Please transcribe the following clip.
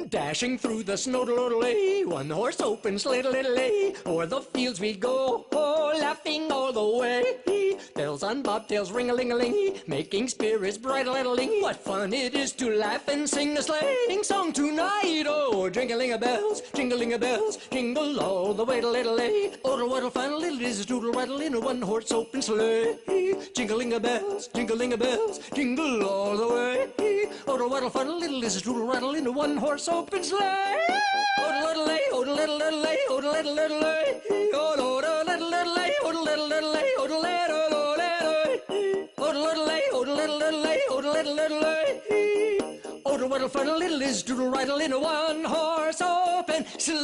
Dashing through the snow, one horse open sleigh, o'er the fields we go, laughing all the way. Bells on bobtails, ring-a-ling-a-ling, making spirits bright, what fun it is to laugh and sing a sleighing song tonight. Oh, jingle-a-bells, jingle-a-bells, jingle all the way, oh, what a fun little is to rattle in a one-horse open sleigh. Jingle-a-bells, jingle-a-bells, jingle all the way. Oh, what a fun little is to rattle in a one-horse open sleigh. Oh-de-little-lay, oh-de-little-lay, oh-de-little-lay, oh-de-little-lay, oh-de-little-lay, oh-de-little-lay, oh-de-little-lay, oh-de-little-lay, oh-de-little-lay. Oh, what a fun little is to rattle in a one-horse open sleigh.